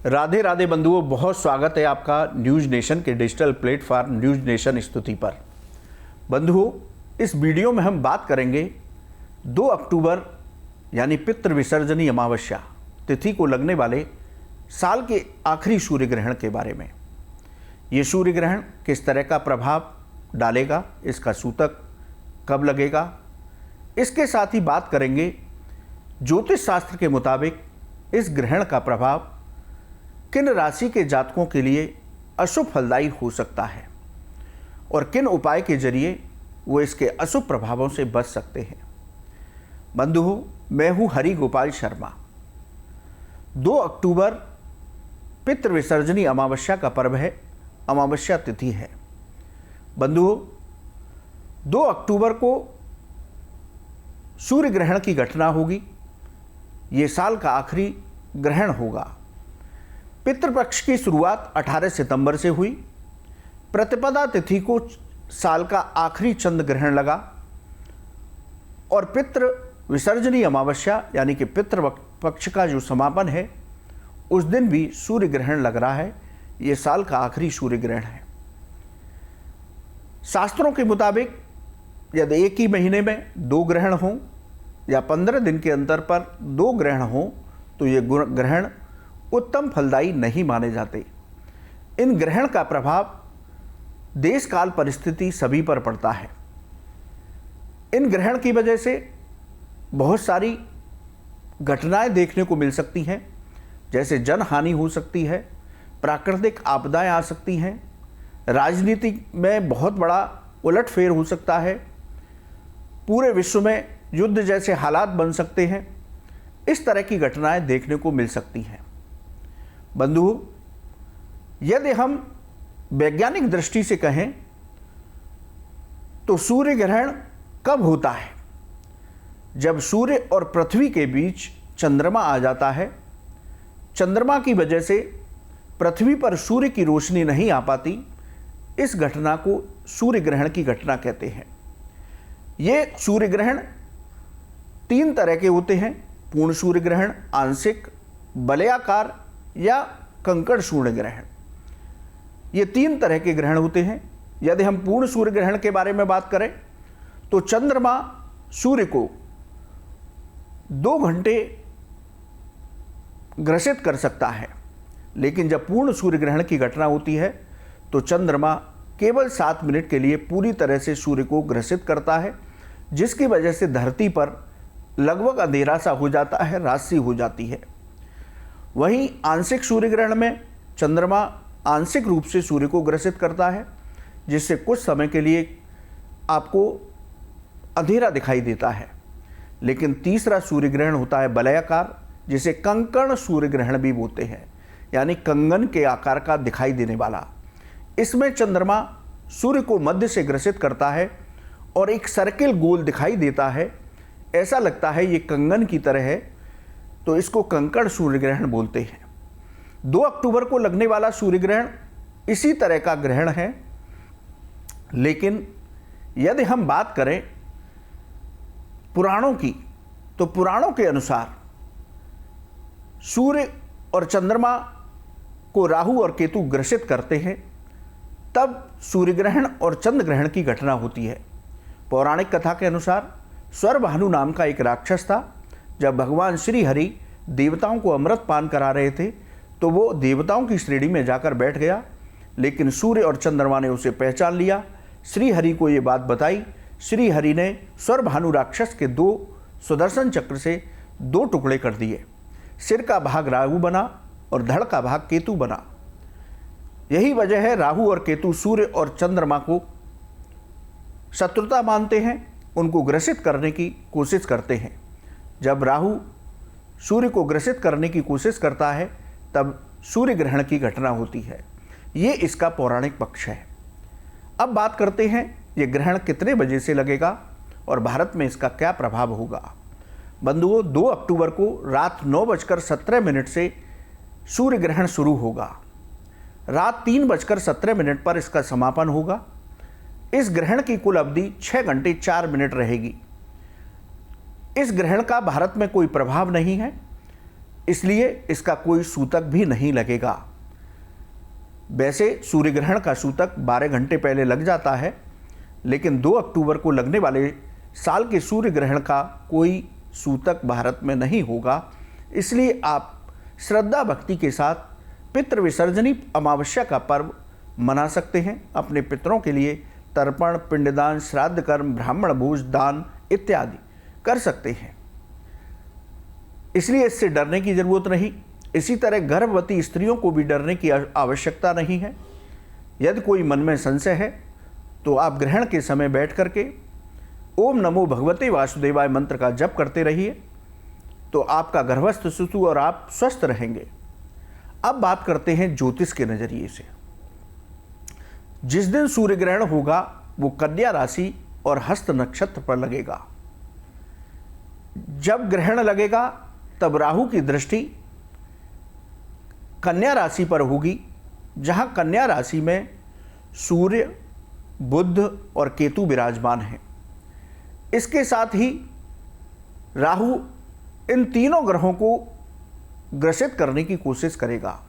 राधे राधे बंधुओं, बहुत स्वागत है आपका न्यूज़ नेशन के डिजिटल प्लेटफॉर्म न्यूज़ नेशन स्तुति पर। बंधुओं, इस वीडियो में हम बात करेंगे 2 अक्टूबर यानी पितृ विसर्जनी अमावस्या तिथि को लगने वाले साल के आखिरी सूर्य ग्रहण के बारे में। ये सूर्य ग्रहण किस तरह का प्रभाव डालेगा, इसका सूतक कब लगेगा, इसके साथ ही बात करेंगे ज्योतिष शास्त्र के मुताबिक इस ग्रहण का प्रभाव किन राशि के जातकों के लिए अशुभ फलदायी हो सकता है और किन उपाय के जरिए वो इसके अशुभ प्रभावों से बच सकते हैं। बंधुओं, मैं हूँ हरि गोपाल शर्मा। 2 अक्टूबर पितृ विसर्जनी अमावस्या का पर्व है, अमावस्या तिथि है। बंधुओं, 2 अक्टूबर को सूर्य ग्रहण की घटना होगी। ये साल का आखिरी ग्रहण होगा। पितृपक्ष की शुरुआत 18 सितंबर से हुई। प्रतिपदा तिथि को साल का आखिरी चंद्र ग्रहण लगा और पितृ विसर्जनी अमावस्या यानी कि पितृपक्ष का जो समापन है उस दिन भी सूर्य ग्रहण लग रहा है। ये साल का आखिरी सूर्य ग्रहण है। शास्त्रों के मुताबिक यदि एक ही महीने में 2 ग्रहण हों या 15 दिन के अंतर पर 2 ग्रहण हों तो ये ग्रहण उत्तम फलदायी नहीं माने जाते। इन ग्रहण का प्रभाव देश काल परिस्थिति सभी पर पड़ता है। इन ग्रहण की वजह से बहुत सारी घटनाएं देखने को मिल सकती हैं, जैसे जनहानि हो सकती है, प्राकृतिक आपदाएं आ सकती हैं, राजनीति में बहुत बड़ा उलटफेर हो सकता है, पूरे विश्व में युद्ध जैसे हालात बन सकते हैं। इस तरह की घटनाएं देखने को मिल सकती हैं। बंधुओं, यदि हम वैज्ञानिक दृष्टि से कहें तो सूर्य ग्रहण कब होता है? जब सूर्य और पृथ्वी के बीच चंद्रमा आ जाता है। चंद्रमा की वजह से पृथ्वी पर सूर्य की रोशनी नहीं आ पाती। इस घटना को सूर्य ग्रहण की घटना कहते हैं। ये सूर्य ग्रहण 3 तरह के होते हैं: पूर्ण सूर्य ग्रहण, आंशिक, वलयाकार या कंकड़ सूर्य ग्रहण। ये 3 तरह के ग्रहण होते हैं। यदि हम पूर्ण सूर्य ग्रहण के बारे में बात करें तो चंद्रमा सूर्य को 2 घंटे ग्रसित कर सकता है, लेकिन जब पूर्ण सूर्य ग्रहण की घटना होती है तो चंद्रमा केवल 7 मिनट के लिए पूरी तरह से सूर्य को ग्रसित करता है, जिसकी वजह से धरती पर लगभग अंधेरा सा हो जाता है, रात सी हो जाती है। वहीं आंशिक सूर्य ग्रहण में चंद्रमा आंशिक रूप से सूर्य को ग्रसित करता है, जिससे कुछ समय के लिए आपको अंधेरा दिखाई देता है। लेकिन तीसरा सूर्य ग्रहण होता है वलयाकार, जिसे कंकण सूर्य ग्रहण भी बोलते हैं, यानी कंगन के आकार का दिखाई देने वाला। इसमें चंद्रमा सूर्य को मध्य से ग्रसित करता है और एक सर्किल गोल दिखाई देता है। ऐसा लगता है ये कंगन की तरह है, तो इसको कंकड़ सूर्य ग्रहण बोलते हैं। 2 अक्टूबर को लगने वाला सूर्य ग्रहण इसी तरह का ग्रहण है। लेकिन यदि हम बात करें पुराणों की, तो पुराणों के अनुसार सूर्य और चंद्रमा को राहु और केतु ग्रसित करते हैं, तब सूर्य ग्रहण और चंद्र ग्रहण की घटना होती है। पौराणिक कथा के अनुसार स्वरभानु नाम का एक राक्षस था। जब भगवान श्री हरि देवताओं को अमृत पान करा रहे थे तो वो देवताओं की श्रेणी में जाकर बैठ गया, लेकिन सूर्य और चंद्रमा ने उसे पहचान लिया। श्री हरि को ये बात बताई। श्री हरि ने स्वरभानु राक्षस के 2 सुदर्शन चक्र से 2 टुकड़े कर दिए। सिर का भाग राहु बना और धड़ का भाग केतु बना। यही वजह है राहु और केतु सूर्य और चंद्रमा को शत्रुता मानते हैं, उनको ग्रसित करने की कोशिश करते हैं। जब राहु सूर्य को ग्रसित करने की कोशिश करता है तब सूर्य ग्रहण की घटना होती है। ये इसका पौराणिक पक्ष है। अब बात करते हैं ये ग्रहण कितने बजे से लगेगा और भारत में इसका क्या प्रभाव होगा। बंधुओं, 2 अक्टूबर को रात 9:17 से सूर्य ग्रहण शुरू होगा। रात 3:17 पर इसका समापन होगा। इस ग्रहण की कुल अवधि 6 घंटे 4 मिनट रहेगी। इस ग्रहण का भारत में कोई प्रभाव नहीं है। इसलिए इसका कोई सूतक भी नहीं लगेगा। वैसे सूर्य ग्रहण का सूतक 12 घंटे पहले लग जाता है, लेकिन 2 अक्टूबर को लगने वाले साल के सूर्य ग्रहण का कोई सूतक भारत में नहीं होगा। इसलिए आप श्रद्धा भक्ति के साथ पितृ विसर्जनी अमावस्या का पर्व मना सकते हैं। अपने पितरों के लिए तर्पण, पिंडदान, श्राद्ध कर्म, ब्राह्मण भोज दान इत्यादि कर सकते हैं। इसलिए इससे डरने की जरूरत नहीं। इसी तरह गर्भवती स्त्रियों को भी डरने की आवश्यकता नहीं है। यदि कोई मन में संशय है तो आप ग्रहण के समय बैठ करके ओम नमो भगवते वासुदेवाय मंत्र का जप करते रहिए, तो आपका गर्भस्थ शिशु और आप स्वस्थ रहेंगे। अब बात करते हैं ज्योतिष के नजरिए से। जिस दिन सूर्य ग्रहण होगा वो कन्या राशि और हस्त नक्षत्र पर लगेगा। जब ग्रहण लगेगा तब राहु की दृष्टि कन्या राशि पर होगी, जहां कन्या राशि में सूर्य, बुध और केतु विराजमान हैं। इसके साथ ही राहु इन तीनों ग्रहों को ग्रसित करने की कोशिश करेगा।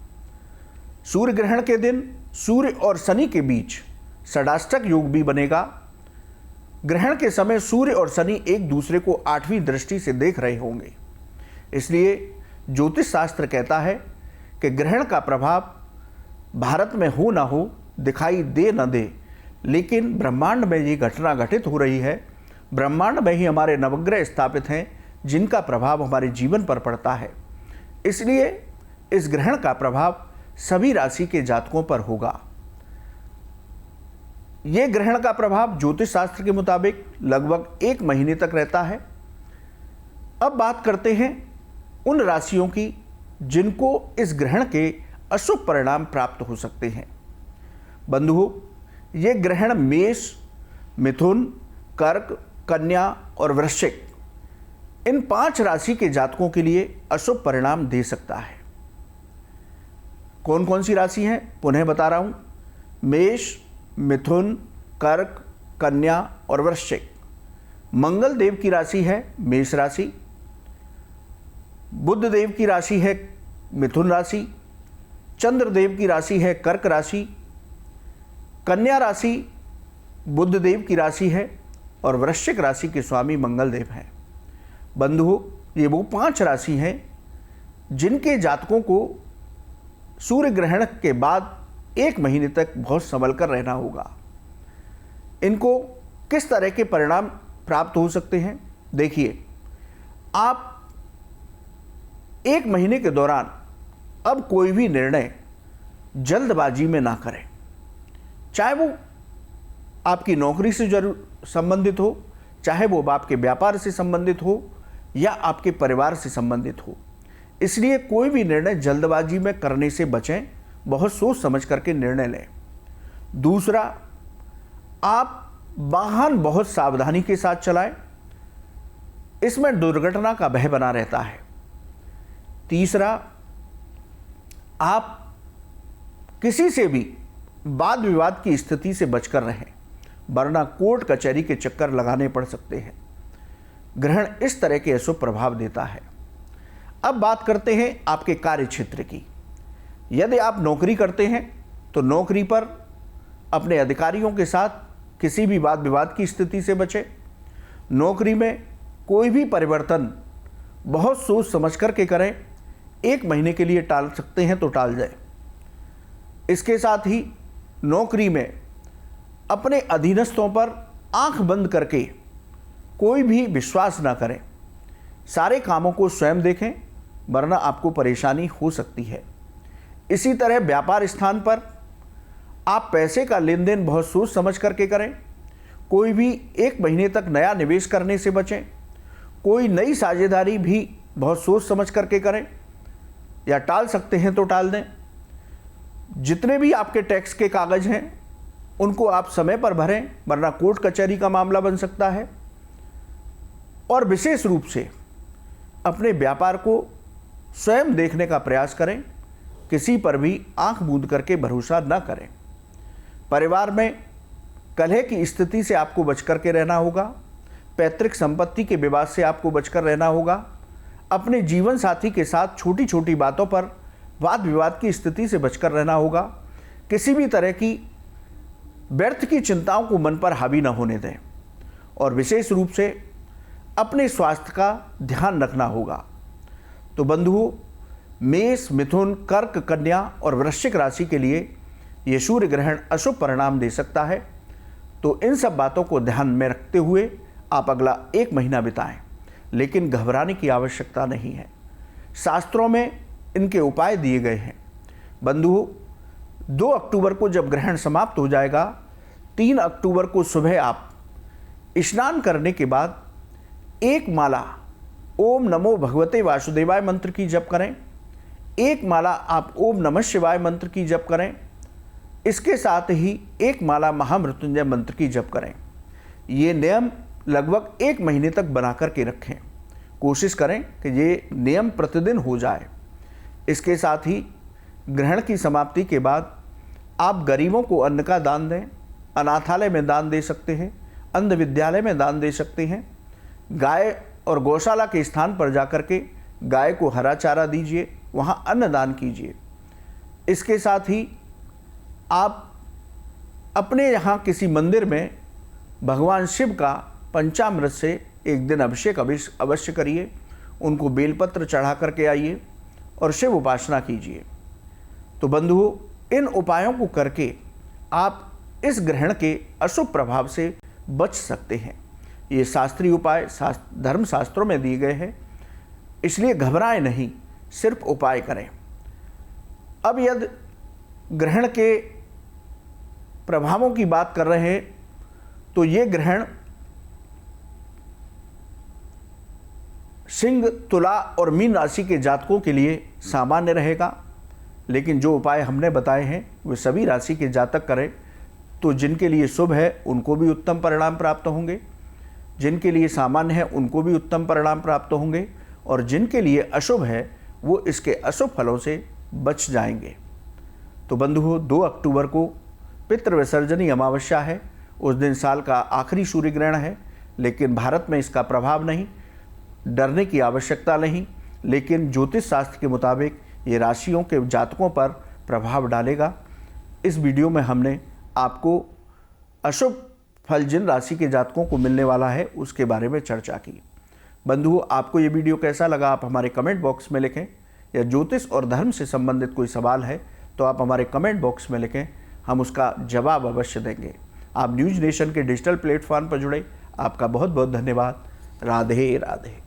सूर्य ग्रहण के दिन सूर्य और शनि के बीच षडाष्टक योग भी बनेगा। ग्रहण के समय सूर्य और शनि एक दूसरे को 8वीं दृष्टि से देख रहे होंगे। इसलिए ज्योतिष शास्त्र कहता है कि ग्रहण का प्रभाव भारत में हो ना हो, दिखाई दे न दे, लेकिन ब्रह्मांड में ये घटना घटित हो रही है। ब्रह्मांड में ही हमारे नवग्रह स्थापित हैं जिनका प्रभाव हमारे जीवन पर पड़ता है। इसलिए इस ग्रहण का प्रभाव सभी राशि के जातकों पर होगा। यह ग्रहण का प्रभाव ज्योतिष शास्त्र के मुताबिक लगभग 1 महीने तक रहता है। अब बात करते हैं उन राशियों की जिनको इस ग्रहण के अशुभ परिणाम प्राप्त हो सकते हैं। बंधुओं, ये ग्रहण मेष, मिथुन, कर्क, कन्या और वृश्चिक इन 5 राशि के जातकों के लिए अशुभ परिणाम दे सकता है। कौन कौन सी राशि हैं पुनः बता रहा हूं। मेष, मिथुन, कर्क, कन्या और वृश्चिक। मंगल देव की राशि है मेष राशि, बुध देव की राशि है मिथुन राशि, चंद्र देव की राशि है कर्क राशि, कन्या राशि बुध देव की राशि है और वृश्चिक राशि के स्वामी मंगल देव हैं। बंधुओं, ये वो 5 राशि हैं जिनके जातकों को सूर्य ग्रहण के बाद 1 महीने तक बहुत संभल कर रहना होगा। इनको किस तरह के परिणाम प्राप्त हो सकते हैं? देखिए, आप 1 महीने के दौरान अब कोई भी निर्णय जल्दबाजी में ना करें, चाहे वो आपकी नौकरी से संबंधित हो, चाहे वो आपके व्यापार से संबंधित हो या आपके परिवार से संबंधित हो। इसलिए कोई भी निर्णय जल्दबाजी में करने से बचें, बहुत सोच समझ करके निर्णय लें। दूसरा, आप वाहन बहुत सावधानी के साथ चलाएं, इसमें दुर्घटना का भय बना रहता है। तीसरा, आप किसी से भी वाद विवाद की स्थिति से बचकर रहें, वरना कोर्ट कचहरी के चक्कर लगाने पड़ सकते हैं। ग्रहण इस तरह के अशुभ प्रभाव देता है। अब बात करते हैं आपके कार्य क्षेत्र की। यदि आप नौकरी करते हैं तो नौकरी पर अपने अधिकारियों के साथ किसी भी वाद विवाद की स्थिति से बचें। नौकरी में कोई भी परिवर्तन बहुत सोच समझ करके करें। 1 महीने के लिए टाल सकते हैं तो टाल जाए। इसके साथ ही नौकरी में अपने अधीनस्थों पर आंख बंद करके कोई भी विश्वास ना करें। सारे कामों को स्वयं देखें, वरना आपको परेशानी हो सकती है। इसी तरह व्यापार स्थान पर आप पैसे का लेन देन बहुत सोच समझ करके करें। कोई भी 1 महीने तक नया निवेश करने से बचें। कोई नई साझेदारी भी बहुत सोच समझ करके करें, या टाल सकते हैं तो टाल दें। जितने भी आपके टैक्स के कागज हैं उनको आप समय पर भरें, वरना कोर्ट कचहरी का मामला बन सकता है। और विशेष रूप से अपने व्यापार को स्वयं देखने का प्रयास करें, किसी पर भी आंख मूंद करके भरोसा न करें। परिवार में कलह की स्थिति से आपको बचकर के रहना होगा। पैतृक संपत्ति के विवाद से आपको बचकर रहना होगा। अपने जीवन साथी के साथ छोटी छोटी बातों पर वाद विवाद की स्थिति से बचकर रहना होगा। किसी भी तरह की व्यर्थ की चिंताओं को मन पर हावी न होने दें और विशेष रूप से अपने स्वास्थ्य का ध्यान रखना होगा। तो बंधुओं, मेष, मिथुन, कर्क, कन्या और वृश्चिक राशि के लिए ये सूर्य ग्रहण अशुभ परिणाम दे सकता है। तो इन सब बातों को ध्यान में रखते हुए आप अगला 1 महीना बिताएं, लेकिन घबराने की आवश्यकता नहीं है। शास्त्रों में इनके उपाय दिए गए हैं। बंधुओं, 2 अक्टूबर को जब ग्रहण समाप्त हो जाएगा, 3 अक्टूबर को सुबह आप स्नान करने के बाद 1 माला ओम नमो भगवते वासुदेवाय मंत्र की जप करें। 1 माला आप ओम नमः शिवाय मंत्र की जप करें। इसके साथ ही 1 माला महामृत्युंजय मंत्र की जप करें। ये नियम लगभग 1 महीने तक बना करके रखें। कोशिश करें कि ये नियम प्रतिदिन हो जाए। इसके साथ ही ग्रहण की समाप्ति के बाद आप गरीबों को अन्न का दान दें। अनाथालय में दान दे सकते हैं, अंध विद्यालय में दान दे सकते हैं। गाय और गौशाला के स्थान पर जाकर के गाय को हरा चारा दीजिए, वहाँ अन्न दान कीजिए। इसके साथ ही आप अपने यहाँ किसी मंदिर में भगवान शिव का पंचामृत से एक दिन अभिषेक अवश्य करिए। उनको बेलपत्र चढ़ा करके आइए और शिव उपासना कीजिए। तो बंधुओं, इन उपायों को करके आप इस ग्रहण के अशुभ प्रभाव से बच सकते हैं। ये शास्त्रीय उपाय धर्म शास्त्रों में दिए गए हैं, इसलिए घबराएं नहीं, सिर्फ उपाय करें। अब यदि ग्रहण के प्रभावों की बात कर रहे हैं तो ये ग्रहण सिंह, तुला और मीन राशि के जातकों के लिए सामान्य रहेगा, लेकिन जो उपाय हमने बताए हैं वे सभी राशि के जातक करें तो जिनके लिए शुभ है उनको भी उत्तम परिणाम प्राप्त होंगे, जिनके लिए सामान्य है उनको भी उत्तम परिणाम प्राप्त होंगे, और जिनके लिए अशुभ है वो इसके अशुभ फलों से बच जाएंगे। तो बंधुओं, 2 अक्टूबर को पितृविसर्जनी अमावस्या है। उस दिन साल का आखिरी सूर्य ग्रहण है, लेकिन भारत में इसका प्रभाव नहीं, डरने की आवश्यकता नहीं। लेकिन ज्योतिष शास्त्र के मुताबिक ये राशियों के जातकों पर प्रभाव डालेगा। इस वीडियो में हमने आपको अशुभ फल जिन राशि के जातकों को मिलने वाला है उसके बारे में चर्चा की। बंधुओं, आपको ये वीडियो कैसा लगा आप हमारे कमेंट बॉक्स में लिखें, या ज्योतिष और धर्म से संबंधित कोई सवाल है तो आप हमारे कमेंट बॉक्स में लिखें, हम उसका जवाब अवश्य देंगे। आप न्यूज़ नेशन के डिजिटल प्लेटफॉर्म पर जुड़े, आपका बहुत बहुत धन्यवाद। राधे राधे।